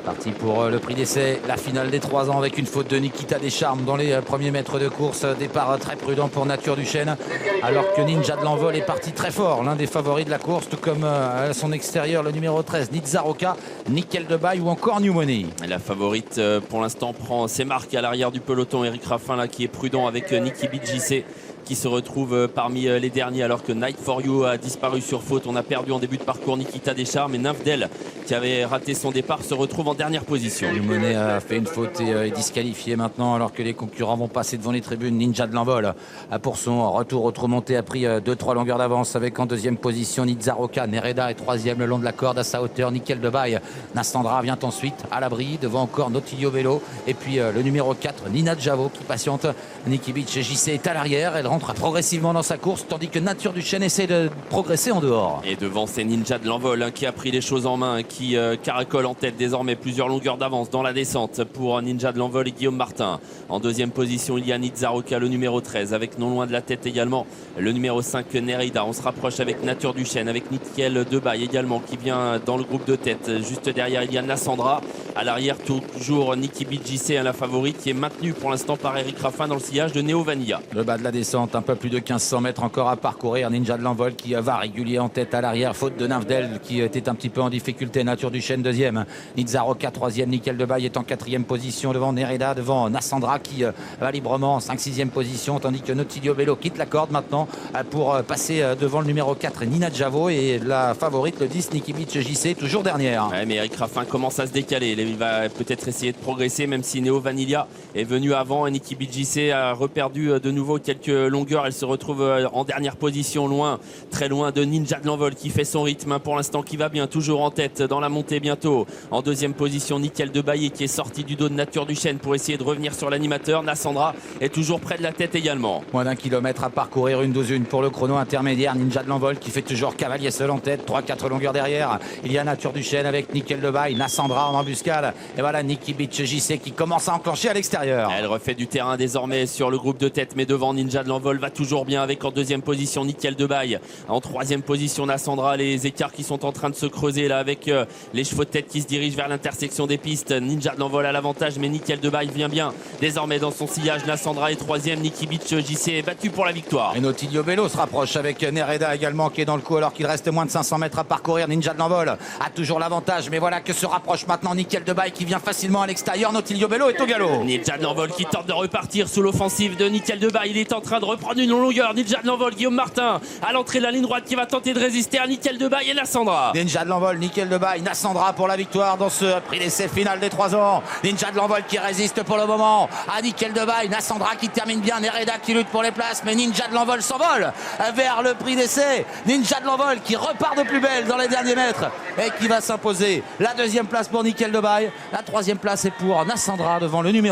Parti pour le prix d'essai, la finale des 3 ans avec une faute de Nikita Descharmes dans les premiers mètres de course. Départ très prudent pour Nature du Chêne, alors que Ninja de l'Envol est parti très fort, l'un des favoris de la course, tout comme à son extérieur le numéro 13, Nizzaroka, Nickel de Baye ou encore New Money. La favorite pour l'instant prend ses marques à l'arrière du peloton. Eric Raffin là qui est prudent avec Niki BJC qui se retrouve parmi les derniers, alors que Night for You a disparu sur faute. On a perdu en début de parcours Nikita Descharmes, et Nafdel, qui avait raté son départ, se retrouve en dernière position. Monet a fait une faute et est disqualifié maintenant, alors que les concurrents vont passer devant les tribunes. Ninja de l'Envol pour son retour au remonté a pris 2-3 longueurs d'avance, avec en deuxième position Nizzaroka. Nereda est troisième le long de la corde à sa hauteur. Nickel de Baye. Nassandra vient ensuite à l'abri, devant encore Nautilio Vélo, et puis le numéro 4 Nina Javo qui patiente. Niki Beach JC est à l'arrière, elle rentre progressivement dans sa course, tandis que Nature du Chêne essaie de progresser en dehors. Et devant, c'est Ninja de l'Envol qui a pris les choses en main, qui caracole en tête désormais, plusieurs longueurs d'avance dans la descente pour Ninja de l'Envol et Guillaume Martin. En deuxième position, il y a Nizzaroka, le numéro 13, avec non loin de la tête également le numéro 5 Nerida. On se rapproche avec Nature du Chêne, avec Nickel de Baye également qui vient dans le groupe de tête. Juste derrière, il y a Nassandra. À l'arrière, toujours Niki BJC, la favorite, qui est maintenue pour l'instant par Eric Raffin dans le sillage de Neo Vanilla. Le bas de la descente, un peu plus de 1500 mètres encore à parcourir. Ninja de l'Envol qui va régulier en tête à l'arrière, faute de Nafdel qui était un petit peu en difficulté. Nature du Chêne deuxième, Nizzaroka troisième, Nickel de Baye est en quatrième position devant Nereda, devant Nassandra qui va librement en 5-6e position, tandis que Nautilio Bello quitte la corde maintenant pour passer devant le numéro 4 Nina Javo, et la favorite le 10 Niki Beach JC toujours dernière. Ouais, mais Eric Raffin commence à se décaler, il va peut-être essayer de progresser, même si Neo Vanilla est venu avant et Niki BJC a reperdu de nouveau quelques longueurs. Elle se retrouve en dernière position, loin, très loin de Ninja de l'Envol qui fait son rythme pour l'instant, qui va bien, toujours en tête dans la montée bientôt. En deuxième position, Nickel de Baye qui est sorti du dos de Nature du Chêne pour essayer de revenir sur l'animateur. Nassandra est toujours près de la tête également. Moins d'1 kilomètre à parcourir, une douzaine pour le chrono intermédiaire. Ninja de l'Envol qui fait toujours cavalier seul en tête, 3-4 longueurs derrière. Il y a Nature du Chêne avec Nickel de Baye, Nassandra en embuscade, et voilà Niki Beach JC qui commence à enclencher à l'extérieur. Elle refait du terrain désormais sur le groupe de tête, mais devant Ninja de l'Envol va toujours bien, avec en deuxième position Nickel de Baye, en troisième position Nassandra. Les écarts qui sont en train de se creuser là, avec les chevaux de tête qui se dirigent vers l'intersection des pistes. Ninja de l'Envol à l'avantage, mais Nickel de Baye vient bien désormais dans son sillage. Nassandra est troisième, Niki Beach JC est battu pour la victoire. Et Nautilio Bello se rapproche avec Nereda également qui est dans le coup, alors qu'il reste moins de 500 mètres à parcourir. Ninja de l'Envol a toujours l'avantage, mais voilà que se rapproche maintenant Nickel de Baye qui vient facilement à l'extérieur. Nautilio Bello est au galop. Ninja de l'Envol qui tente de repartir sous l'offensive de Nickel de Baye. Il est en train de reprendre une longueur. Ninja de l'Envol, Guillaume Martin à l'entrée de la ligne droite qui va tenter de résister à Nickel de Baye et Nassandra. Ninja de l'Envol, Nickel de Baye, Nassandra pour la victoire dans ce prix d'essai final des 3 ans. Ninja de l'Envol qui résiste pour le moment à Nickel de Baye, Nassandra qui termine bien, Nereda qui lutte pour les places, mais Ninja de l'Envol s'envole vers le prix d'essai. Ninja de l'Envol qui repart de plus belle dans les derniers mètres et qui va s'imposer. La deuxième place pour Nickel de Baye, la troisième place est pour Nassandra devant le numéro